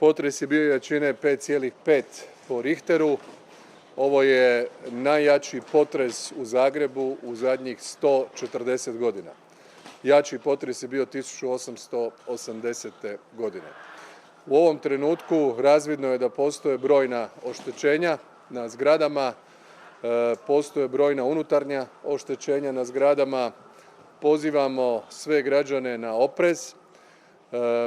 Potres je bio jačine 5,5 po Richteru. Ovo je najjači potres u Zagrebu u zadnjih 140 godina. Jači potres je bio 1880. godine. U ovom trenutku razvidno je da postoje brojna oštećenja na zgradama, postoje brojna unutarnja oštećenja na zgradama. Pozivamo sve građane na oprez.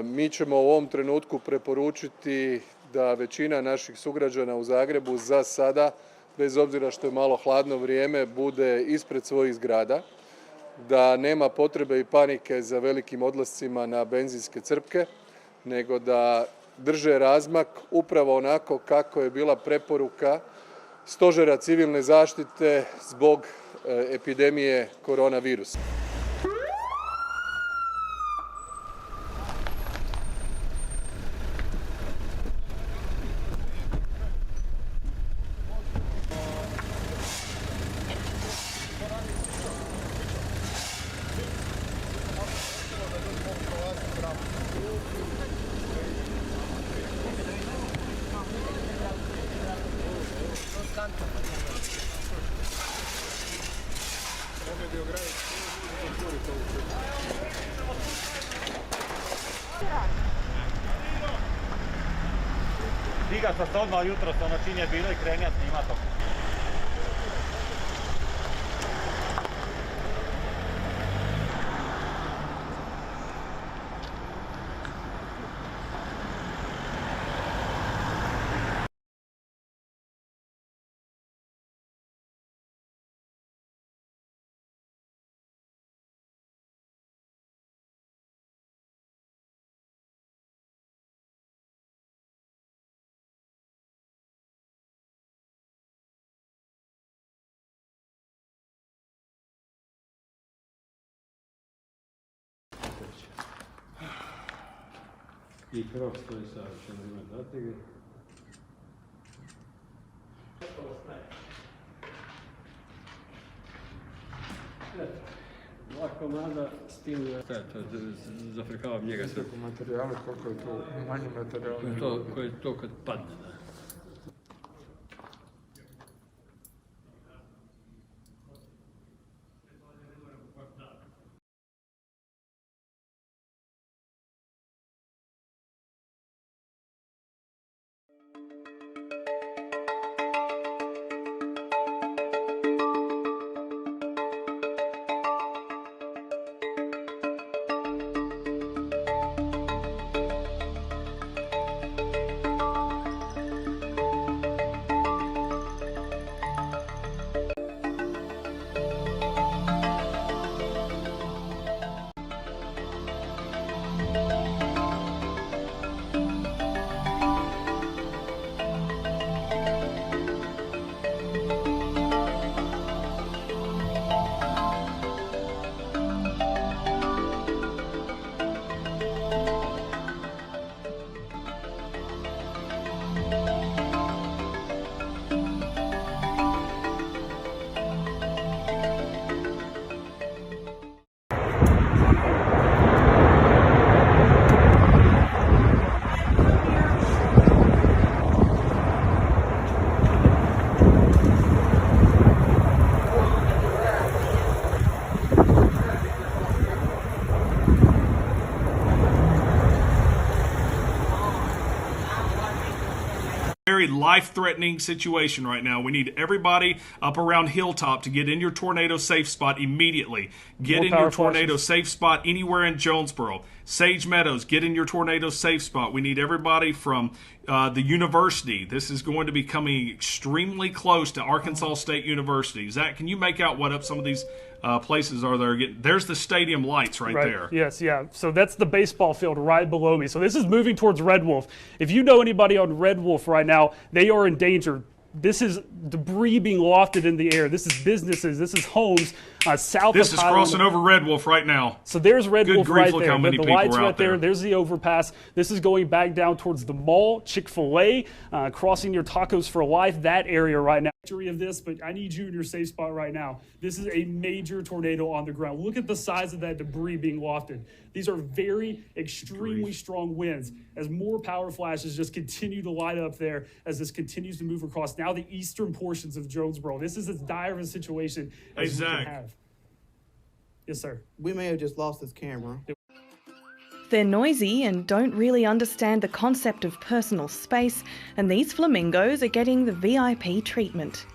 Mi ćemo u ovom trenutku preporučiti da većina naših sugrađana u Zagrebu za sada, bez obzira što je malo hladno vrijeme, bude ispred svojih zgrada, da nema potrebe i panike za velikim odlascima na benzinske crpke, nego da drže razmak upravo onako kako je bila preporuka Stožera civilne zaštite zbog epidemije koronavirusa. Diga sam se odmah jutro, čim je bilo i krenija snima to. I krov stoji savršeno, ima zatege. Dva komada s tim zafrkavam njega sve. Koliko materijala, koliko je to manje materijala? Koje je to kad padne, da. Very life-threatening situation right now. We need everybody up around Hilltop to get in your tornado safe spot immediately. Get in your tornado safe spot anywhere in Jonesboro. Sage Meadows, get in your tornado safe spot. We need everybody from the university. This is going to be coming extremely close to Arkansas State University. Zach, can you make out what up some of these places are there? There's the stadium lights right there. Yes, yeah. So that's the baseball field right below me. So this is moving towards Red Wolf. If you know anybody on Red Wolf right now, they are in danger. This is debris being lofted in the air. This is businesses. This is homes south This of is crossing over Red Wolf right now. So there's Red Wolf right look there. how many The people lights are right out there. There's the overpass. This is going back down towards the mall, Chick-fil-A, crossing near Tacos for Life, that area right now. of this, but I need you in your safe spot right now. This is a major tornado on the ground. Look at the size of that debris being wafted. These are very extremely strong winds as more power flashes just continue to light up there as this continues to move across now the eastern portions of Jonesboro. This is as dire of a situation as we can have. Yes, sir. We may have just lost this camera. They're noisy and don't really understand the concept of personal space, and these flamingos are getting the VIP treatment.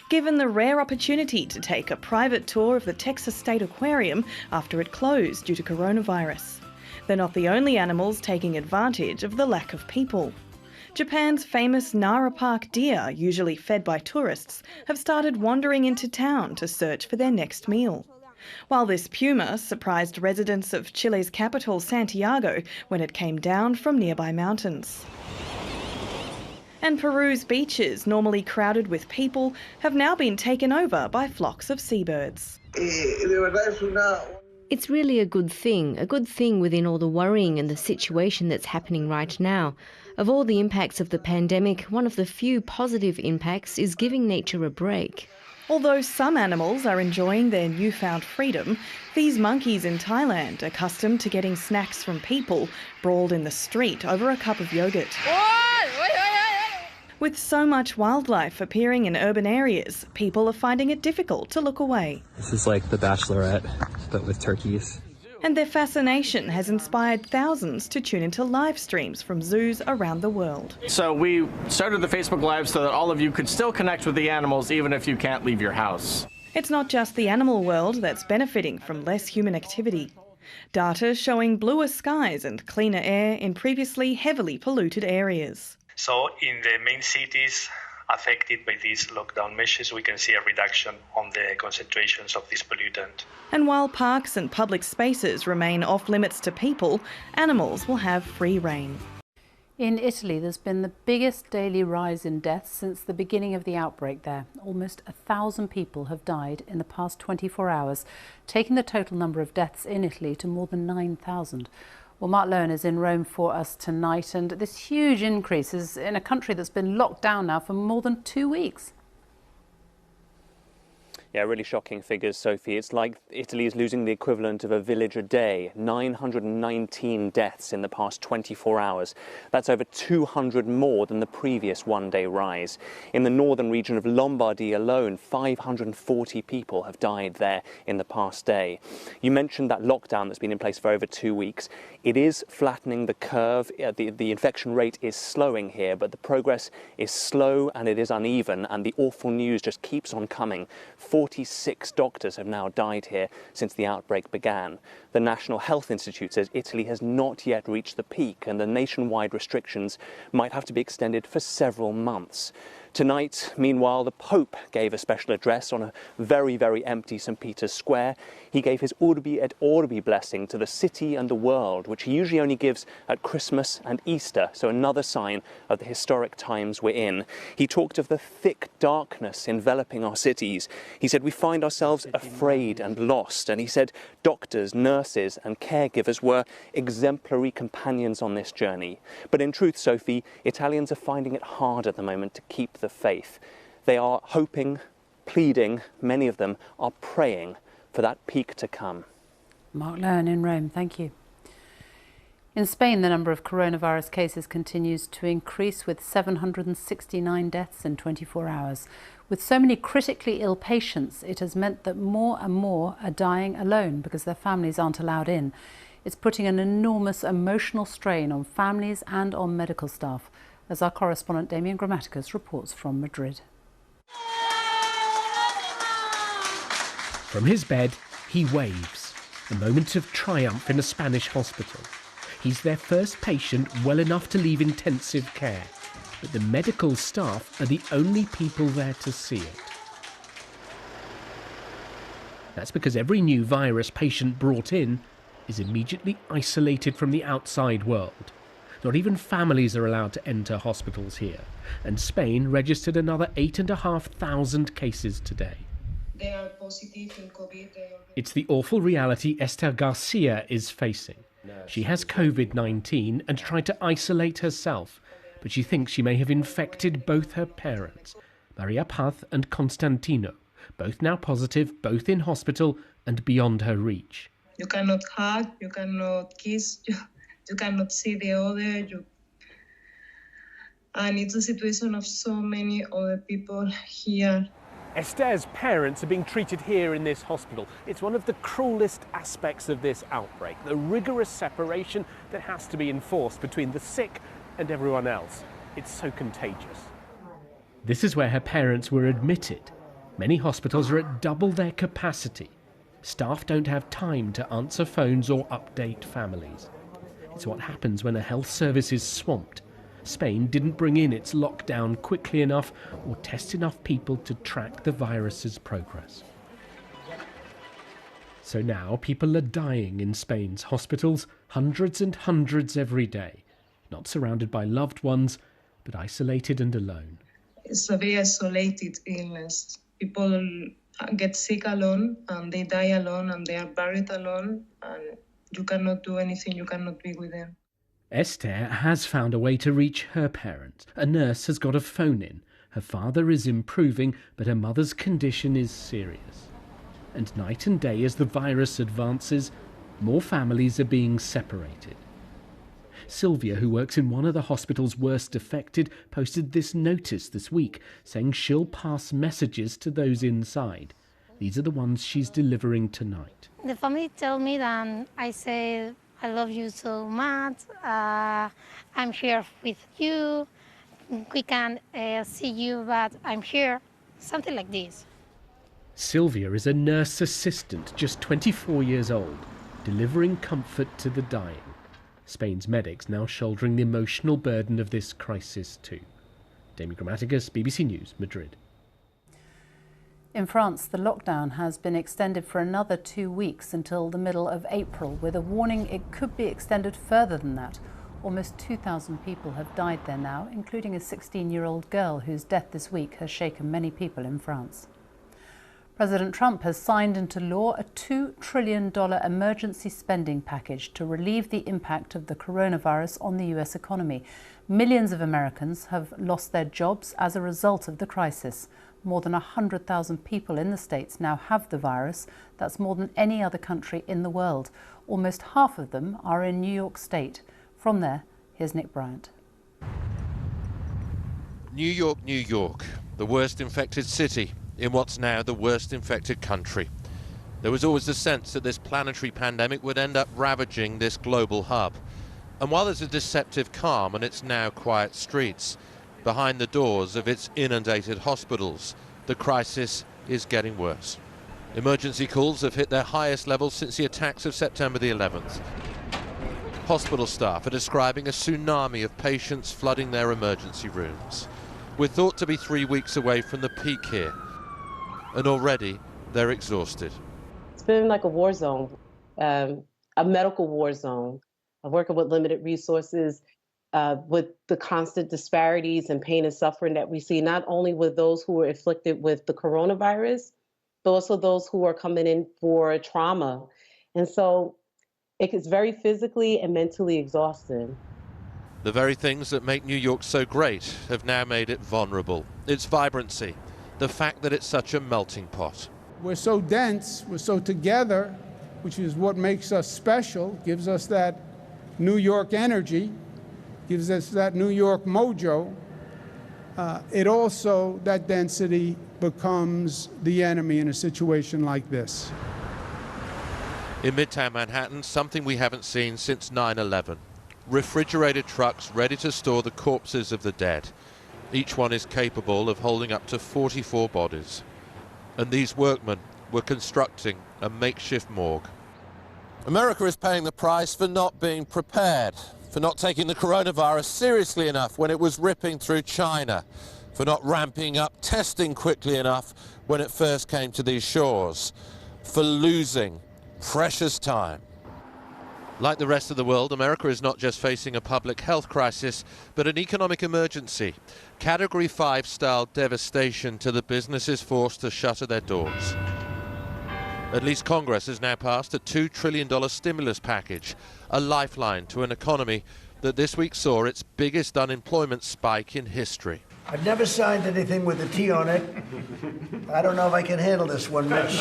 Given the rare opportunity to take a private tour of the Texas State Aquarium after it closed due to coronavirus. They're not the only animals taking advantage of the lack of people. Japan's famous Nara Park deer, usually fed by tourists, have started wandering into town to search for their next meal. While this puma surprised residents of Chile's capital, Santiago, when it came down from nearby mountains. And Peru's beaches, normally crowded with people, have now been taken over by flocks of seabirds. It's really a good thing within all the worrying and the situation that's happening right now. Of all the impacts of the pandemic, one of the few positive impacts is giving nature a break. Although some animals are enjoying their newfound freedom, these monkeys in Thailand, accustomed to getting snacks from people, brawled in the street over a cup of yogurt. With so much wildlife appearing in urban areas, people are finding it difficult to look away. This is like The Bachelorette, but with turkeys. And their fascination has inspired thousands to tune into live streams from zoos around the world. So we started the Facebook Live so that all of you could still connect with the animals even if you can't leave your house. It's not just the animal world that's benefiting from less human activity. Data showing bluer skies and cleaner air in previously heavily polluted areas. So in the main cities affected by these lockdown measures, we can see a reduction on the concentrations of this pollutant. And while parks and public spaces remain off limits to people, animals will have free rein. In Italy, there's been the biggest daily rise in deaths since the beginning of the outbreak there. Almost 1,000 people have died in the past 24 hours, taking the total number of deaths in Italy to more than 9,000. Well, Mark Lowen is in Rome for us tonight, and this huge increase is in a country that's been locked down now for more than 2 weeks. Yeah, really shocking figures, Sophie. It's like Italy is losing the equivalent of a village a day. 919 deaths in the past 24 hours. That's over 200 more than the previous one-day rise. In the northern region of Lombardy alone, 540 people have died there in the past day. You mentioned that lockdown that's been in place for over 2 weeks. It is flattening the curve. The infection rate is slowing here, but the progress is slow and it is uneven, and the awful news just keeps on coming. 46 doctors have now died here since the outbreak began. The National Health Institute says Italy has not yet reached the peak, and the nationwide restrictions might have to be extended for several months. Tonight, meanwhile, the Pope gave a special address on a very, very empty St. Peter's Square. He gave his Urbi et Orbi blessing to the city and the world, which he usually only gives at Christmas and Easter, so another sign of the historic times we're in. He talked of the thick darkness enveloping our cities. He said we find ourselves afraid and lost, and he said doctors, nurses and caregivers were exemplary companions on this journey. But in truth, Sophie, Italians are finding it hard at the moment to keep the faith. They are hoping, pleading, many of them are praying for that peak to come. Mark Lowen in Rome, thank you. In Spain, the number of coronavirus cases continues to increase, with 769 deaths in 24 hours. With so many critically ill patients, it has meant that more and more are dying alone because their families aren't allowed in. It's putting an enormous emotional strain on families and on medical staff, as our correspondent Damien Grammaticus reports from Madrid. From his bed, he waves, a moment of triumph in a Spanish hospital. He's their first patient well enough to leave intensive care, but the medical staff are the only people there to see it. That's because every new virus patient brought in is immediately isolated from the outside world. Not even families are allowed to enter hospitals here, and Spain registered another 8,500 cases today. They are positive in COVID. It's the awful reality Esther Garcia is facing. She has COVID-19 and tried to isolate herself, but she thinks she may have infected both her parents. Maria Paz and Constantino, both now positive, both in hospital and beyond her reach. You cannot hug, you cannot kiss, you cannot see the other. And it's a situation of so many other people here. Esther's parents are being treated here in this hospital. It's one of the cruelest aspects of this outbreak, the rigorous separation that has to be enforced between the sick and everyone else. It's so contagious. This is where her parents were admitted. Many hospitals are at double their capacity. Staff don't have time to answer phones or update families. It's what happens when a health service is swamped. Spain didn't bring in its lockdown quickly enough or test enough people to track the virus's progress. So now people are dying in Spain's hospitals, hundreds and hundreds every day, not surrounded by loved ones, but isolated and alone. It's a very isolated illness. People get sick alone and they die alone and they are buried alone, and you cannot do anything, you cannot be with them. Esther has found a way to reach her parents. A nurse has got a phone in. Her father is improving, but her mother's condition is serious. And night and day as the virus advances, more families are being separated. Sylvia, who works in one of the hospitals worst affected, posted this notice this week saying she'll pass messages to those inside. These are the ones she's delivering tonight. The family tell me that I say, I love you so much, I'm here with you, we can't see you, but I'm here, something like this. Sylvia is a nurse assistant, just 24 years old, delivering comfort to the dying. Spain's medics now shouldering the emotional burden of this crisis too. Dami Grammaticus, BBC News, Madrid. In France, the lockdown has been extended for another 2 weeks until the middle of April, with a warning it could be extended further than that. Almost 2,000 people have died there now, including a 16-year-old girl whose death this week has shaken many people in France. President Trump has signed into law a $2 trillion emergency spending package to relieve the impact of the coronavirus on the US economy. Millions of Americans have lost their jobs as a result of the crisis. More than 100,000 people in the States now have the virus. That's more than any other country in the world. Almost half of them are in New York State. From there, here's Nick Bryant. New York, New York, the worst infected city in what's now the worst infected country. There was always the sense that this planetary pandemic would end up ravaging this global hub. And while there's a deceptive calm on its now quiet streets, behind the doors of its inundated hospitals, the crisis is getting worse. Emergency calls have hit their highest levels since the attacks of September the 11th. Hospital staff are describing a tsunami of patients flooding their emergency rooms. We're thought to be 3 weeks away from the peak here, and already they're exhausted. It's been like a war zone, a medical war zone. I'm working with limited resources, with the constant disparities and pain and suffering that we see, not only with those who are afflicted with the coronavirus, but also those who are coming in for trauma. And so it's very physically and mentally exhausting. The very things that make New York so great have now made it vulnerable. Its vibrancy, the fact that it's such a melting pot. We're so dense, we're so together, which is what makes us special, gives us that New York energy, gives us that New York mojo. It also, that density becomes the enemy in a situation like this. In Midtown Manhattan, something we haven't seen since 9/11. Refrigerated trucks ready to store the corpses of the dead. Each one is capable of holding up to 44 bodies. And these workmen were constructing a makeshift morgue. America is paying the price for not being prepared, for not taking the coronavirus seriously enough when it was ripping through China, for not ramping up testing quickly enough when it first came to these shores, for losing precious time. Like the rest of the world, America is not just facing a public health crisis, but an economic emergency. Category 5 style devastation to the businesses forced to shutter their doors. At least Congress has now passed a $2 trillion stimulus package, a lifeline to an economy that this week saw its biggest unemployment spike in history. I've never signed anything with a T on it. I don't know if I can handle this one, Mitch.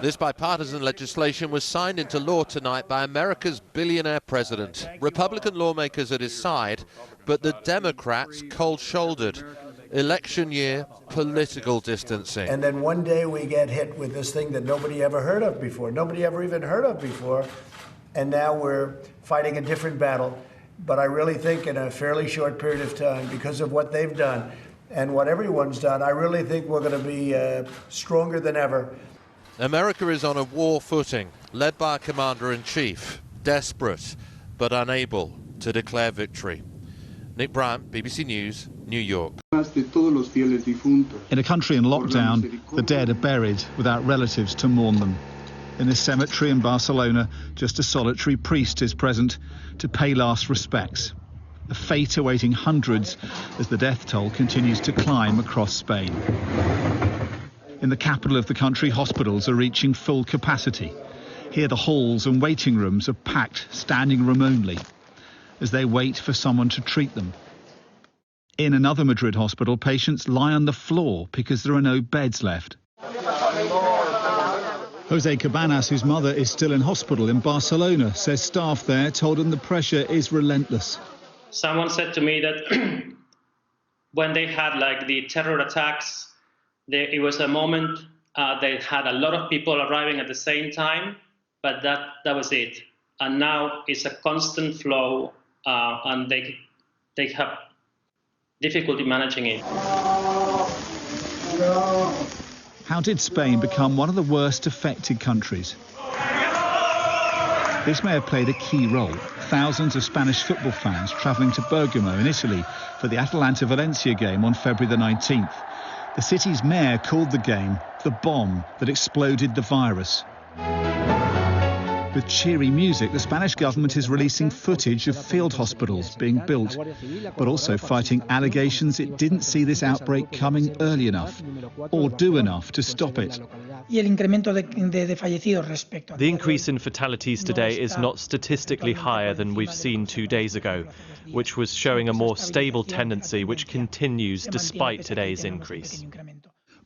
This bipartisan legislation was signed into law tonight by America's billionaire president. Republican lawmakers at his side, but the Democrats cold-shouldered. Election year, political distancing. And then one day we get hit with this thing that nobody ever heard of before. Nobody ever even heard of before. And now we're fighting a different battle. But I really think in a fairly short period of time, because of what they've done and what everyone's done, I really think we're going to be stronger than ever. America is on a war footing, led by a commander-in-chief, desperate but unable to declare victory. Nick Bryant, BBC News, New York. In a country in lockdown, the dead are buried without relatives to mourn them. In a cemetery in Barcelona, just a solitary priest is present to pay last respects. A fate awaiting hundreds as the death toll continues to climb across Spain. In the capital of the country, hospitals are reaching full capacity. Here the halls and waiting rooms are packed, standing room only, as they wait for someone to treat them. In another Madrid hospital, patients lie on the floor because there are no beds left. Jose Cabanas, whose mother is still in hospital in Barcelona, says staff there told him the pressure is relentless. Someone said to me that when they had like the terror attacks, it was a moment they had a lot of people arriving at the same time, but that was it. And now it's a constant flow, and they have difficulty managing it. How did Spain become one of the worst affected countries? This may have played a key role. Thousands of Spanish football fans travelling to Bergamo in Italy for the Atalanta-Valencia game on February the 19th. The city's mayor called the game the bomb that exploded the virus. With cheery music, the Spanish government is releasing footage of field hospitals being built, but also fighting allegations it didn't see this outbreak coming early enough or do enough to stop it. The increase in fatalities today is not statistically higher than we've seen 2 days ago, which was showing a more stable tendency which continues despite today's increase.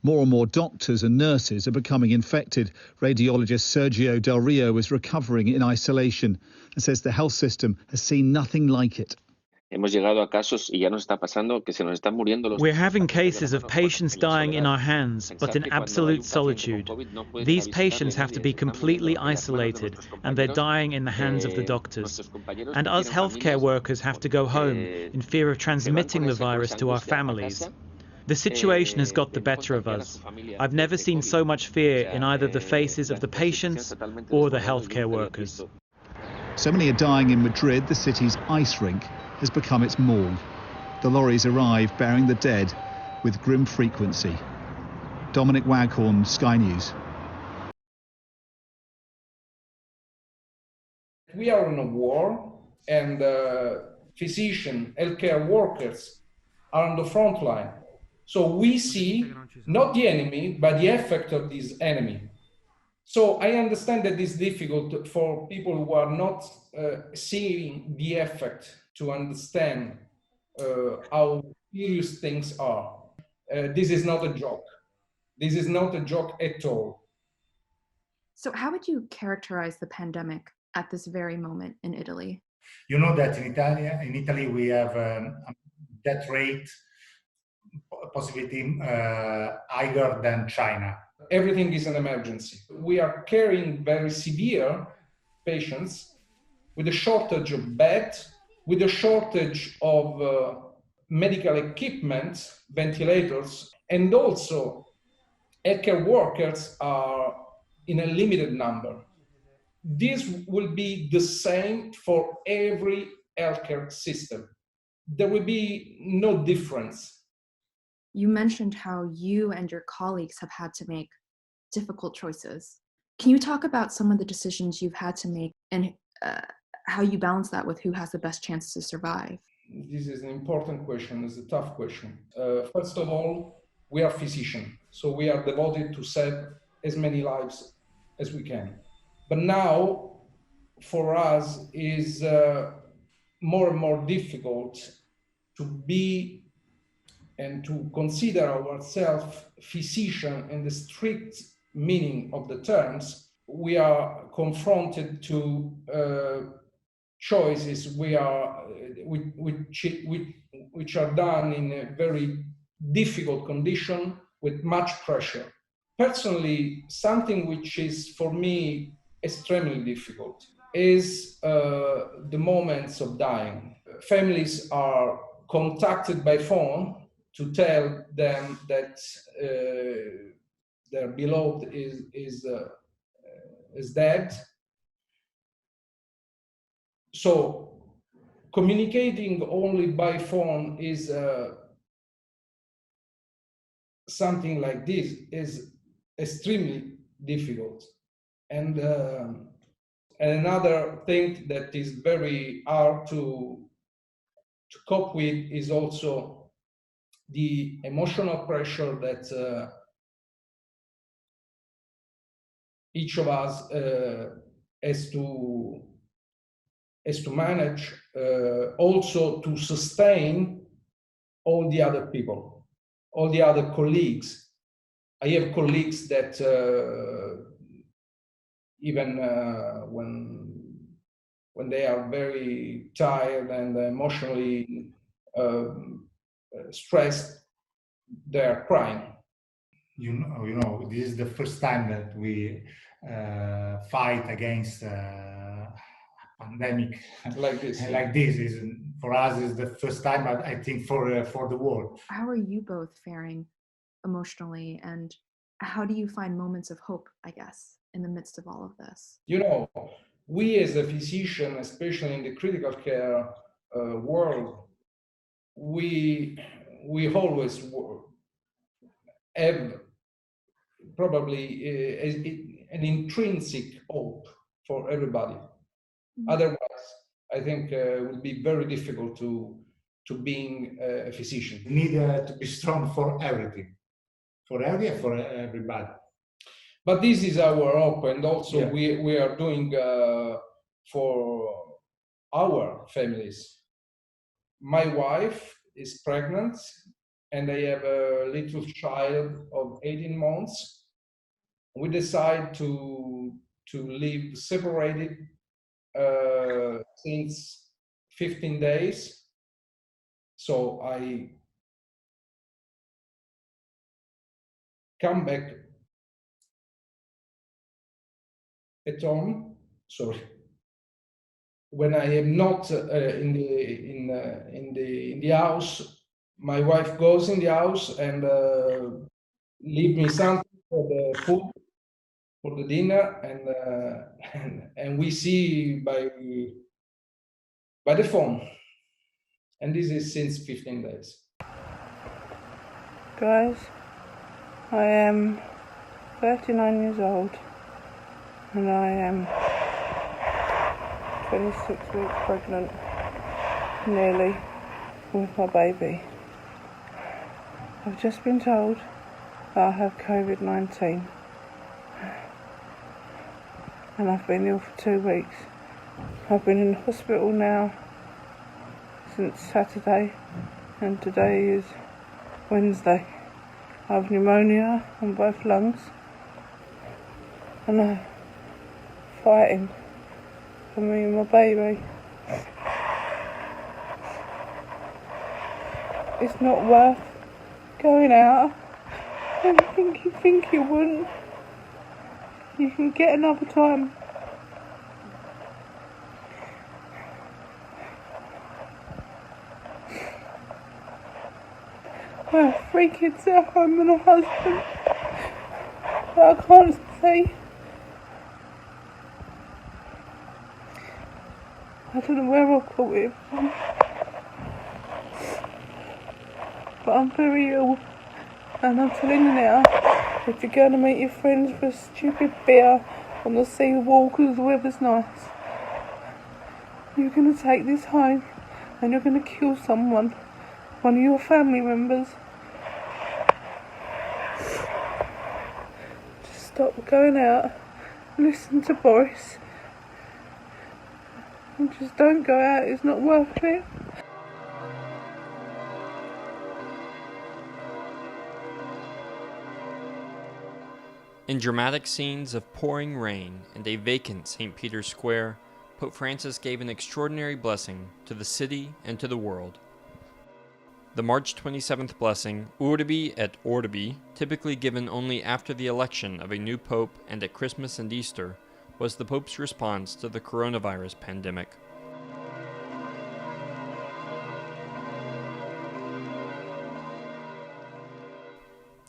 More and more doctors and nurses are becoming infected. Radiologist Sergio Del Rio is recovering in isolation and says the health system has seen nothing like it. We're having cases of patients dying in our hands, but in absolute solitude. These patients have to be completely isolated, and they're dying in the hands of the doctors. And us healthcare workers have to go home in fear of transmitting the virus to our families. The situation has got the better of us. I've never seen so much fear in either the faces of the patients or the healthcare workers. So many are dying in Madrid, the city's ice rink has become its morgue. The lorries arrive bearing the dead with grim frequency. Dominic Waghorn, Sky News. We are in a war, and physicians, healthcare workers are on the front line. So we see not the enemy, but the effect of this enemy. So I understand that it's difficult for people who are not seeing the effect to understand how serious things are. This is not a joke. This is not a joke at all. So how would you characterize the pandemic at this very moment in Italy? You know that in Italy we have a death rate possibility higher than China. Everything is an emergency. We are carrying very severe patients with a shortage of beds, with a shortage of medical equipment, ventilators, and also healthcare workers are in a limited number. This will be the same for every healthcare system. There will be no difference. You mentioned how you and your colleagues have had to make difficult choices. Can you talk about some of the decisions you've had to make and how you balance that with who has the best chance to survive? This is an important question, it's a tough question. First of all, we are physicians, so we are devoted to save as many lives as we can. But now, for us, is more and more difficult to be and to consider ourselves physician in the strict meaning of the terms, we are confronted to choices which are done in a very difficult condition with much pressure. Personally, something which is for me extremely difficult is the moments of dying. Families are contacted by phone to tell them that their beloved is dead. So communicating only by phone is something like this is extremely difficult. And another thing that is very hard to cope with is also the emotional pressure that each of us has to manage, also to sustain all the other people, all the other colleagues. I have colleagues that even when they are very tired and emotionally stressed, they are crying. You know, this is the first time that we fight against a pandemic like this. Like this is for us is the first time. I think for the world. How are you both faring emotionally, and how do you find moments of hope, I guess, in the midst of all of this? You know, we as a physician, especially in the critical care world, we always have probably an intrinsic hope for everybody. Mm-hmm. Otherwise, I think it would be very difficult to being a physician. You need to be strong for everything, for everybody. But this is our hope, and also we are doing for our families. My wife is pregnant, and I have a little child of 18 months. We decide to live separated since 15 days. So I come back at home. Sorry. When I am not in the house, my wife goes in the house and leave me something for the food, for the dinner, and we see by the phone. And this is since 15 days. Guys, I am 39 years old and I am 26 weeks pregnant, nearly, with my baby. I've just been told that I have COVID-19 and I've been ill for 2 weeks. I've been in hospital now since Saturday and today is Wednesday. I have pneumonia on both lungs and I'm fighting for me and my baby. It's not worth going out. Anything you think you wouldn't, you can get another time. I have 3 kids at home and a husband that I can't see. I don't know where I caught it from, but I'm very ill, and I'm telling you now, if you're going to meet your friends for a stupid beer on the sea wall because the weather's nice, you're going to take this home and you're going to kill someone, one of your family members. Just stop going out, listen to Boris, and just don't go out, it's not worth it. In dramatic scenes of pouring rain and a vacant St. Peter's Square, Pope Francis gave an extraordinary blessing to the city and to the world. The March 27th blessing, Urbi et Orbi, typically given only after the election of a new pope and at Christmas and Easter, was the Pope's response to the coronavirus pandemic.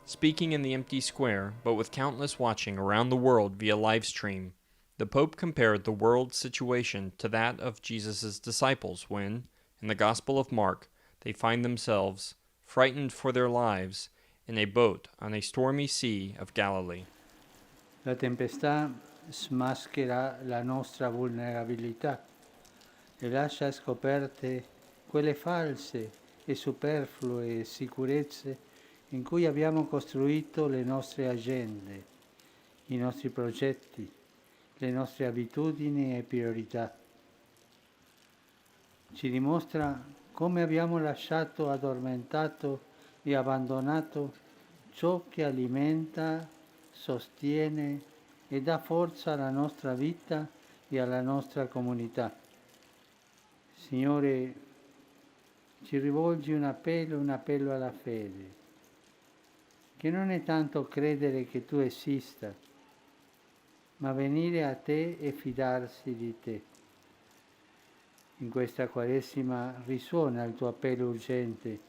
Speaking in the empty square, but with countless watching around the world via live stream, the Pope compared the world's situation to that of Jesus' disciples when, in the Gospel of Mark, they find themselves, frightened for their lives, in a boat on a stormy sea of Galilee. La tempestà smaschera la nostra vulnerabilità e lascia scoperte quelle false e superflue sicurezze in cui abbiamo costruito le nostre agende, i nostri progetti, le nostre abitudini e priorità. Ci dimostra come abbiamo lasciato addormentato e abbandonato ciò che alimenta, sostiene e dà forza alla nostra vita e alla nostra comunità. Signore, ci rivolgi un appello alla fede, che non è tanto credere che tu esista, ma venire a te e fidarsi di te. In questa Quaresima risuona il tuo appello urgente: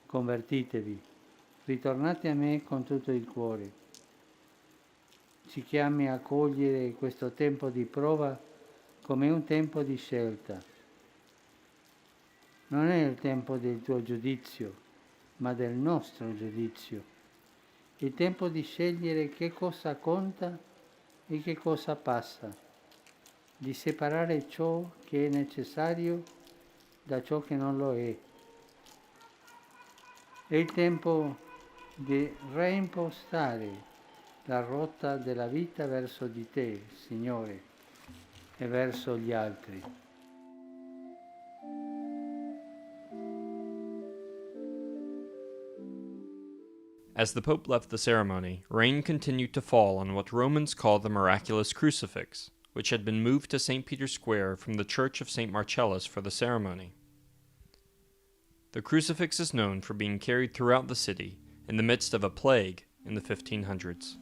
convertitevi, ritornate a me con tutto il cuore. Ci chiami a cogliere questo tempo di prova come un tempo di scelta. Non è il tempo del tuo giudizio, ma del nostro giudizio. Il tempo di scegliere che cosa conta e che cosa passa, di separare ciò che è necessario da ciò che non lo è. È il tempo di reimpostare la rotta della vita verso di te, Signore, e verso gli altri. As the Pope left the ceremony, rain continued to fall on what Romans call the miraculous crucifix, which had been moved to St. Peter's Square from the Church of St. Marcellus for the ceremony. The crucifix is known for being carried throughout the city in the midst of a plague in the 1500s.